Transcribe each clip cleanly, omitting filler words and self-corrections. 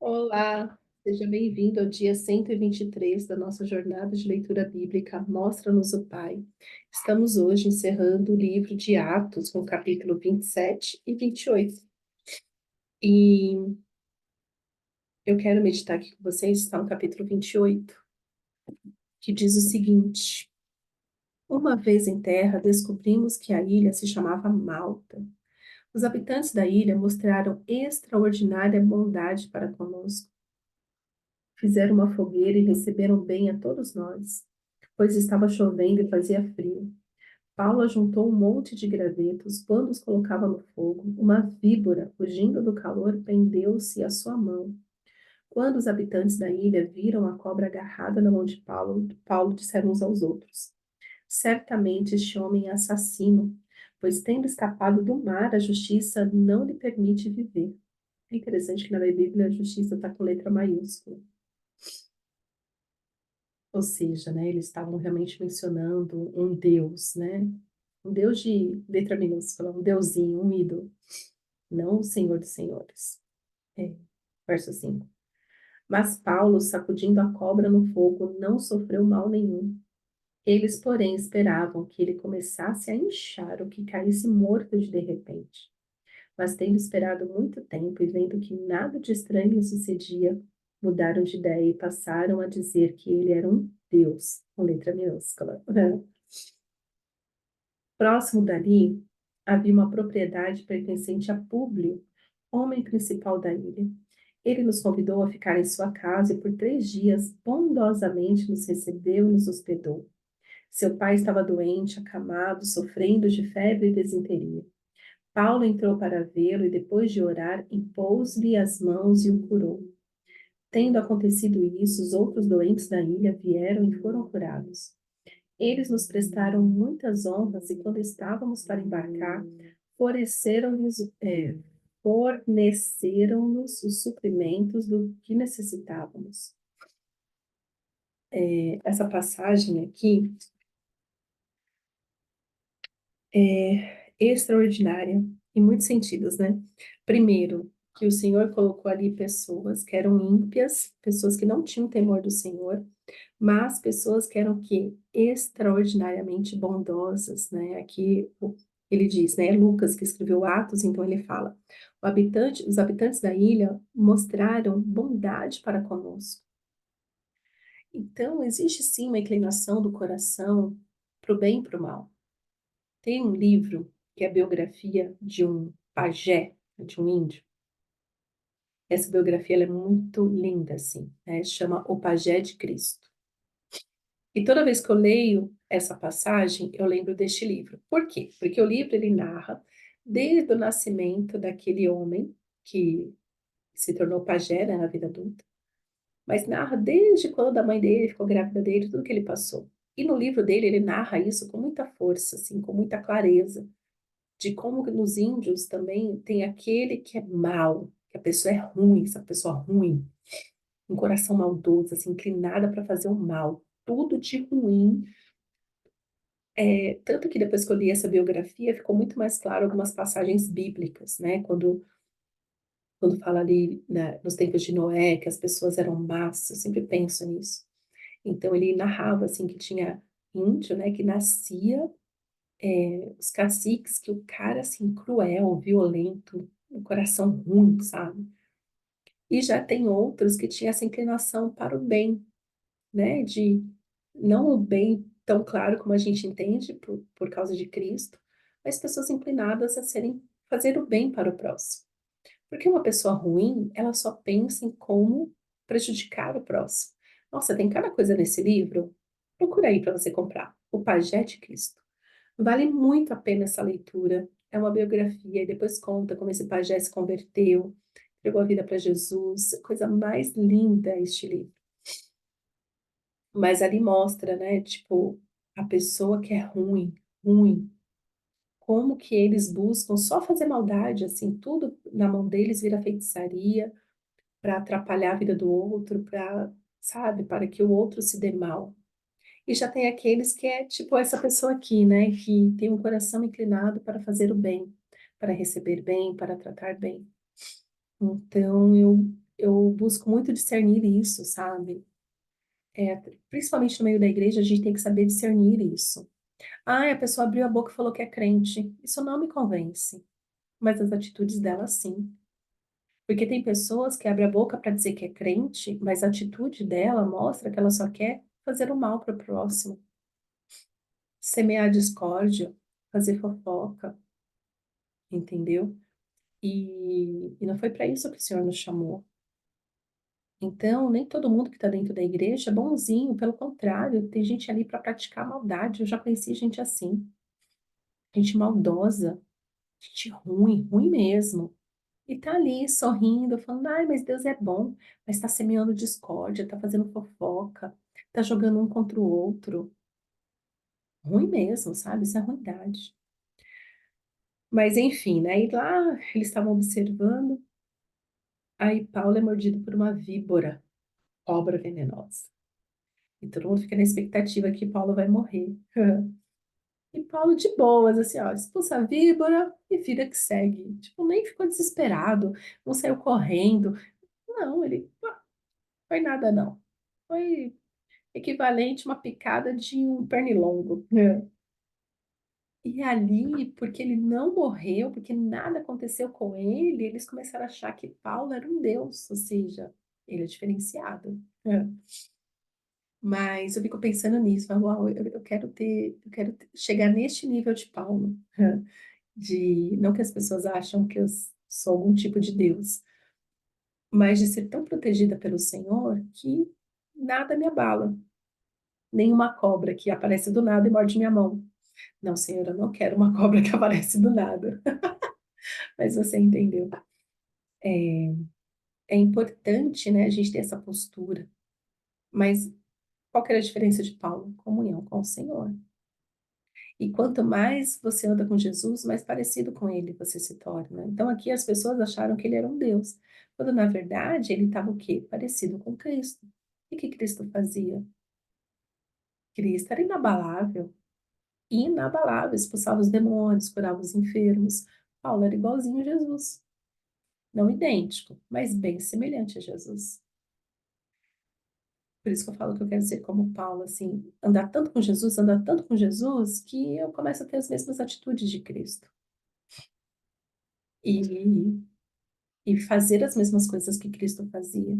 Olá, seja bem-vindo ao dia 123 da nossa jornada de leitura bíblica Mostra-nos o Pai. Estamos hoje encerrando o livro de Atos, com o capítulo 27 e 28. E eu quero meditar aqui com vocês, está no capítulo 28, que diz o seguinte: Uma vez em terra, descobrimos que a ilha se chamava Malta. Os habitantes da ilha mostraram extraordinária bondade para conosco. Fizeram uma fogueira e receberam bem a todos nós, pois estava chovendo e fazia frio. Paulo ajuntou um monte de gravetos, quando os colocava no fogo, uma víbora, fugindo do calor, prendeu-se à sua mão. Quando os habitantes da ilha viram a cobra agarrada na mão de Paulo, Paulo disseram uns aos outros: Certamente este homem é assassino, pois tendo escapado do mar, a justiça não lhe permite viver. É interessante que na Bíblia a justiça está com letra maiúscula. Ou seja, né, eles estavam realmente mencionando um Deus, né? Um Deus de letra minúscula, um deusinho, um ídolo, não o Senhor dos Senhores. É, verso 5. Mas Paulo, sacudindo a cobra no fogo, não sofreu mal nenhum. Eles, porém, esperavam que ele começasse a inchar ou que caísse morto de repente. Mas tendo esperado muito tempo e vendo que nada de estranho lhe sucedia, mudaram de ideia e passaram a dizer que ele era um Deus, com letra minúscula. Próximo dali, havia uma propriedade pertencente a Públio, homem principal da ilha. Ele nos convidou a ficar em sua casa e por 3 dias bondosamente nos recebeu e nos hospedou. Seu pai estava doente, acamado, sofrendo de febre e desinteria. Paulo entrou para vê-lo e, depois de orar, impôs-lhe as mãos e o curou. Tendo acontecido isso, os outros doentes da ilha vieram e foram curados. Eles nos prestaram muitas honras e, quando estávamos para embarcar, forneceram-nos forneceram-nos os suprimentos do que necessitávamos. Essa passagem aqui é extraordinária em muitos sentidos, né? Primeiro, que o Senhor colocou ali pessoas que eram ímpias, pessoas que não tinham temor do Senhor, mas pessoas que eram que extraordinariamente bondosas, né? Aqui ele diz, né? É Lucas que escreveu Atos, então ele fala: os habitantes da ilha mostraram bondade para conosco. Então existe sim uma inclinação do coração para o bem e para o mal. Tem um livro que é a biografia de um pajé, de um índio. Essa biografia ela é muito linda, assim, né? Chama O Pajé de Cristo. E toda vez que eu leio essa passagem, eu lembro deste livro. Por quê? Porque o livro ele narra desde o nascimento daquele homem que se tornou pajé, né, na vida adulta, mas narra desde quando a mãe dele ficou grávida dele, tudo que ele passou. E no livro dele ele narra isso com muita força, assim, com muita clareza, de como nos índios também tem aquele que é mau, que a pessoa é ruim, essa pessoa ruim, um coração maldoso, assim, inclinada para fazer o mal, tudo de ruim. Tanto que depois que eu li essa biografia, ficou muito mais claro algumas passagens bíblicas, né? Quando fala ali, né, nos tempos de Noé, que as pessoas eram más, eu sempre penso nisso. Então ele narrava assim que tinha índio, né, que nascia os caciques, que o cara assim cruel, violento, um coração ruim, sabe? E já tem outros que tinham essa inclinação para o bem, né? De não o bem tão claro como a gente entende por causa de Cristo, mas pessoas inclinadas a fazer o bem para o próximo. Porque uma pessoa ruim, ela só pensa em como prejudicar o próximo. Nossa, tem cada coisa nesse livro. Procura aí para você comprar. O Pajé de Cristo. Vale muito a pena essa leitura. É uma biografia e depois conta como esse pajé se converteu, entregou a vida para Jesus. Coisa mais linda este livro. Mas ali mostra, né, tipo, a pessoa que é ruim, ruim, como que eles buscam só fazer maldade, assim, tudo na mão deles vira feitiçaria para atrapalhar a vida do outro, para, sabe, para que o outro se dê mal. E já tem aqueles que é tipo essa pessoa aqui, né, que tem um coração inclinado para fazer o bem, para receber bem, para tratar bem. Então eu busco muito discernir isso, sabe? É, principalmente no meio da igreja, a gente tem que saber discernir isso. Ah, a pessoa abriu a boca e falou que é crente. Isso não me convence, mas as atitudes dela, sim. Porque tem pessoas que abrem a boca para dizer que é crente, mas a atitude dela mostra que ela só quer fazer o mal para o próximo, semear discórdia, fazer fofoca, entendeu? E não foi para isso que o Senhor nos chamou. Então, nem todo mundo que está dentro da igreja é bonzinho, pelo contrário, tem gente ali para praticar maldade. Eu já conheci gente assim, gente maldosa, gente ruim, ruim mesmo. E tá ali sorrindo, falando, ai, mas Deus é bom, mas está semeando discórdia, está fazendo fofoca, está jogando um contra o outro. Ruim mesmo, sabe? Isso é ruindade. Mas enfim, né? E lá eles estavam observando, aí Paulo é mordido por uma víbora, cobra venenosa. E todo mundo fica na expectativa que Paulo vai morrer. E Paulo de boas, assim, ó, expulsa a víbora e vida que segue. Tipo, nem ficou desesperado, não saiu correndo. Não, ele, foi nada não. Foi equivalente a uma picada de um pernilongo. É. E ali, porque ele não morreu, porque nada aconteceu com ele, eles começaram a achar que Paulo era um deus, ou seja, ele é diferenciado. É. Mas eu fico pensando nisso, falo, uau, chegar neste nível de Paulo, de não que as pessoas acham que eu sou algum tipo de Deus, mas de ser tão protegida pelo Senhor que nada me abala, nenhuma cobra que aparece do nada e morde minha mão. Não, Senhor, eu não quero uma cobra que aparece do nada, mas você entendeu. É, é importante, né, a gente ter essa postura, mas qual que era a diferença de Paulo? Comunhão com o Senhor. E quanto mais você anda com Jesus, mais parecido com ele você se torna. Então aqui as pessoas acharam que ele era um Deus, quando na verdade ele estava o quê? Parecido com Cristo. E o que Cristo fazia? Cristo era inabalável, inabalável, expulsava os demônios, curava os enfermos. Paulo era igualzinho a Jesus, não idêntico, mas bem semelhante a Jesus. Por isso que eu falo que eu quero ser como Paulo, assim, andar tanto com Jesus, que eu começo a ter as mesmas atitudes de Cristo. E e fazer as mesmas coisas que Cristo fazia.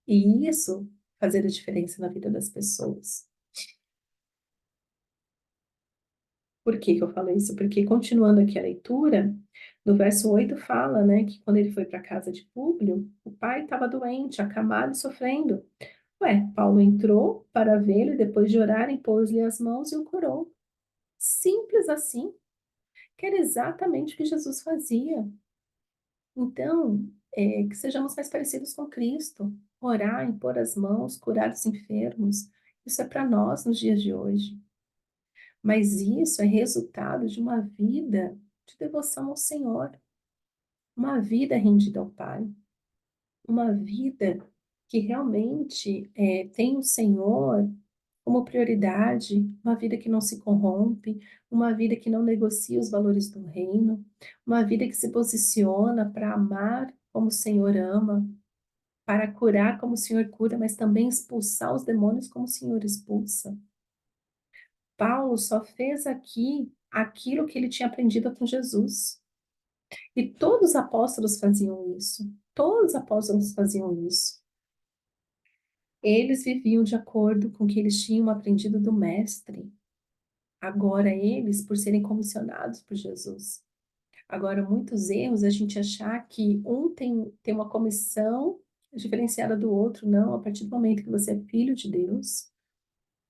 E isso fazer a diferença na vida das pessoas. Por que que eu falo isso? Porque continuando aqui a leitura, no verso 8 fala, né, que quando ele foi para a casa de Públio, o pai estava doente, acamado e sofrendo. Ué, Paulo entrou para vê-lo e depois de orar, impôs-lhe as mãos e o curou. Simples assim, que era exatamente o que Jesus fazia. Então, que sejamos mais parecidos com Cristo. Orar, impor as mãos, curar os enfermos. Isso é para nós nos dias de hoje. Mas isso é resultado de uma vida de devoção ao Senhor, uma vida rendida ao Pai, uma vida que realmente tem o Senhor como prioridade, uma vida que não se corrompe, uma vida que não negocia os valores do reino, uma vida que se posiciona para amar como o Senhor ama, para curar como o Senhor cura, mas também expulsar os demônios como o Senhor expulsa. Paulo só fez aqui aquilo que ele tinha aprendido com Jesus. E todos os apóstolos faziam isso. Todos os apóstolos faziam isso. Eles viviam de acordo com o que eles tinham aprendido do Mestre. Agora, eles, por serem comissionados por Jesus. Agora, muitos erros a gente achar que um tem uma comissão diferenciada do outro. Não, a partir do momento que você é filho de Deus,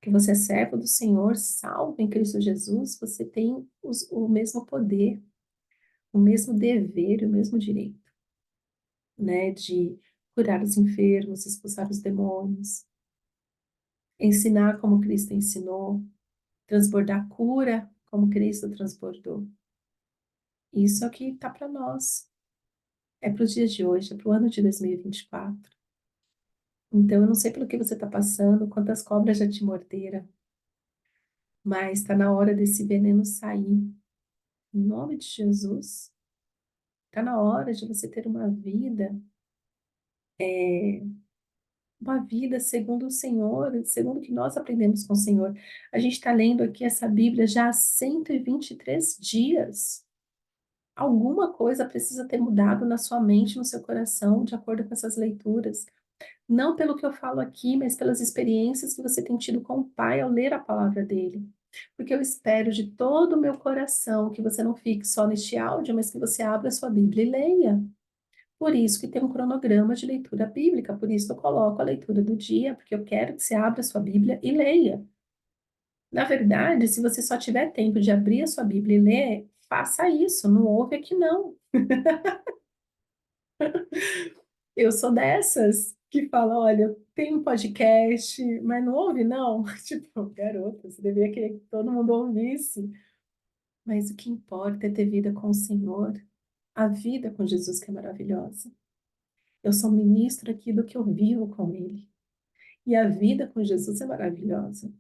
que você é servo do Senhor, salvo em Cristo Jesus, você tem o mesmo poder, o mesmo dever e o mesmo direito, né, de curar os enfermos, expulsar os demônios, ensinar como Cristo ensinou, transbordar cura como Cristo transbordou. Isso é o que está para nós. É para os dias de hoje, é para o ano de 2024. Então, eu não sei pelo que você está passando, quantas cobras já te morderam, mas está na hora desse veneno sair. Em nome de Jesus, está na hora de você ter uma vida é, uma vida segundo o Senhor, segundo o que nós aprendemos com o Senhor. A gente está lendo aqui essa Bíblia já há 123 dias. Alguma coisa precisa ter mudado na sua mente, no seu coração, de acordo com essas leituras. Não pelo que eu falo aqui, mas pelas experiências que você tem tido com o Pai ao ler a palavra dele. Porque eu espero de todo o meu coração que você não fique só neste áudio, mas que você abra a sua Bíblia e leia. Por isso que tem um cronograma de leitura bíblica, por isso eu coloco a leitura do dia, porque eu quero que você abra a sua Bíblia e leia. Na verdade, se você só tiver tempo de abrir a sua Bíblia e ler, faça isso, não ouve aqui não. Eu sou dessas que fala, olha, eu tenho um podcast, mas não ouve não. Tipo, garota, você deveria querer que todo mundo ouvisse. Mas o que importa é ter vida com o Senhor, a vida com Jesus que é maravilhosa. Eu sou ministro aqui do que eu vivo com Ele. E a vida com Jesus é maravilhosa.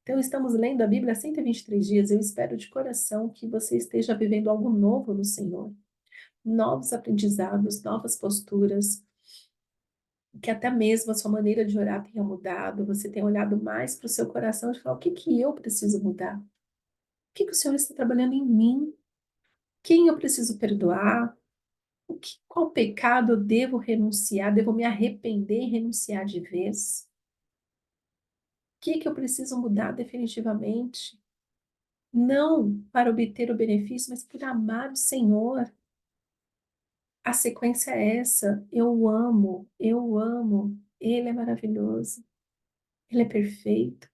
Então, estamos lendo a Bíblia há 123 dias. Eu espero de coração que você esteja vivendo algo novo no Senhor. Novos aprendizados, novas posturas, que até mesmo a sua maneira de orar tenha mudado. Você tenha olhado mais para o seu coração e falar: o que que eu preciso mudar? O que que o Senhor está trabalhando em mim? Quem eu preciso perdoar? Qual pecado eu devo renunciar? Devo me arrepender e renunciar de vez? O que que eu preciso mudar definitivamente? Não para obter o benefício, mas por amar o Senhor. A sequência é essa: eu amo, eu amo. Ele é maravilhoso, ele é perfeito.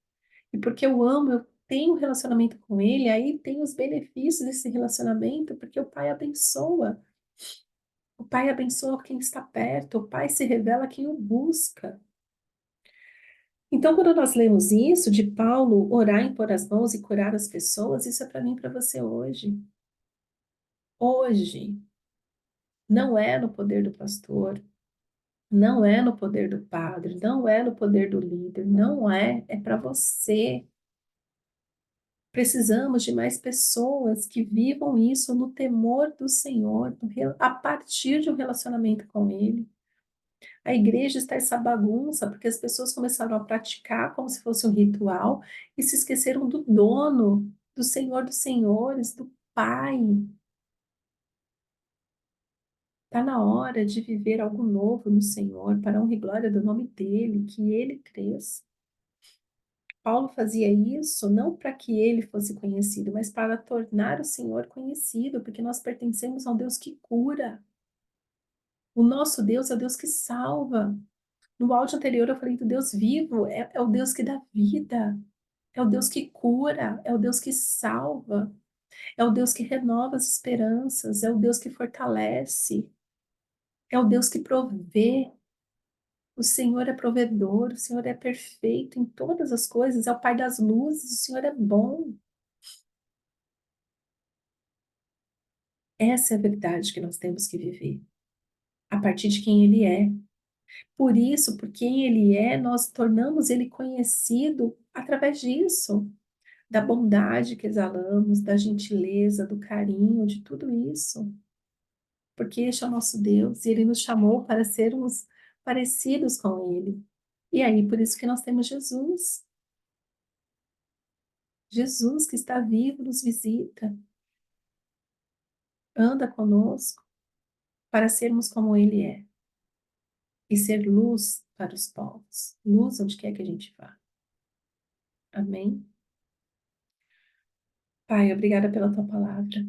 E porque eu amo, eu tenho um relacionamento com ele, aí tem os benefícios desse relacionamento, porque o Pai abençoa. O Pai abençoa quem está perto, o Pai se revela a quem o busca. Então, quando nós lemos isso de Paulo orar, impor as mãos e curar as pessoas, isso é para mim e para você hoje. Hoje, não é no poder do pastor, não é no poder do padre, não é no poder do líder, não é, é para você. Precisamos de mais pessoas que vivam isso no temor do Senhor, a partir de um relacionamento com Ele. A igreja está essa bagunça porque as pessoas começaram a praticar como se fosse um ritual e se esqueceram do dono, do Senhor dos Senhores, do Pai. Está na hora de viver algo novo no Senhor, para a honra e glória do nome dele, que ele cresça. Paulo fazia isso não para que ele fosse conhecido, mas para tornar o Senhor conhecido, porque nós pertencemos a um Deus que cura. O nosso Deus é o Deus que salva. No áudio anterior eu falei do Deus vivo, é o Deus que dá vida, é o Deus que cura, é o Deus que salva, é o Deus que renova as esperanças, é o Deus que fortalece, é o Deus que provê. O Senhor é provedor, o Senhor é perfeito em todas as coisas, é o Pai das luzes, o Senhor é bom. Essa é a verdade que nós temos que viver, a partir de quem Ele é. Por isso, por quem Ele é, nós tornamos Ele conhecido através disso, da bondade que exalamos, da gentileza, do carinho, de tudo isso. Porque este é o nosso Deus e Ele nos chamou para sermos parecidos com Ele. E aí, por isso que nós temos Jesus. Jesus que está vivo, nos visita, anda conosco para sermos como Ele é e ser luz para os povos, luz onde quer que a gente vá. Amém? Pai, obrigada pela tua palavra.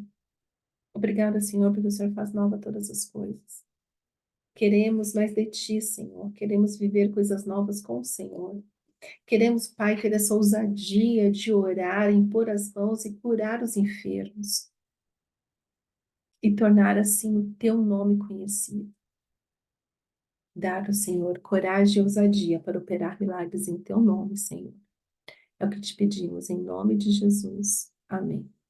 Obrigada, Senhor, porque o Senhor faz nova todas as coisas. Queremos mais de ti, Senhor. Queremos viver coisas novas com o Senhor. Queremos, Pai, ter essa ousadia de orar, impor as mãos e curar os enfermos. E tornar assim o teu nome conhecido. Dar ao Senhor coragem e ousadia para operar milagres em teu nome, Senhor. É o que te pedimos, em nome de Jesus. Amém.